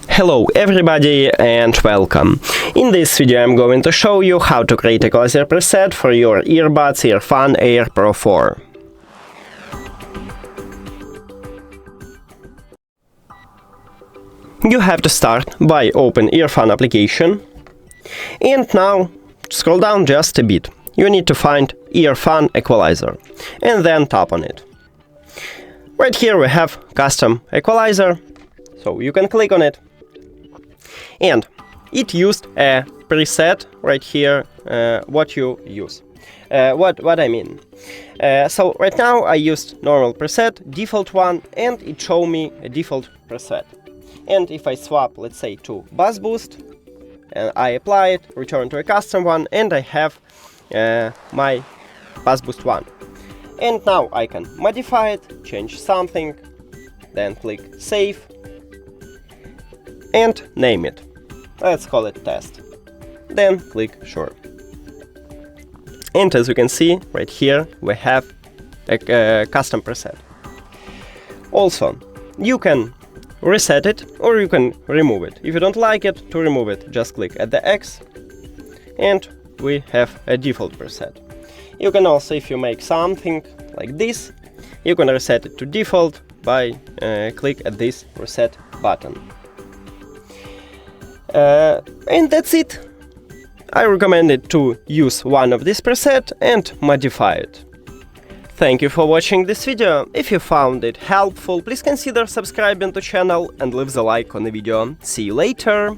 Hello everybody and welcome. In this video I'm going to show you how to create Equalizer preset for your Earbuds EARFUN Air Pro 4. You have to start by open EARFUN application, and now scroll down just a bit. You need to find EARFUN Equalizer and then tap on it. Right here we have custom equalizer, so you can click on it. And it used a preset right here, what you use. What I mean. So right now I used normal preset, default one, and it showed me a default preset. And if I swap, let's say, to Bass Boost, and I apply it, return to a custom one, and I have my Bass Boost one. And now I can modify it, change something, then click Save, and name it. Let's call it Test. Then click Sure. And as you can see, right here we have a custom preset. Also, you can reset it or you can remove it. If you don't like it, to remove it, just click at the X and we have a default preset. You can also, if you make something like this, you can reset it to default by click at this reset button. And that's it. I recommend it to use one of this preset and modify it. Thank you for watching this video. If you found it helpful, please consider subscribing to the channel and leave the like on the video. See you later!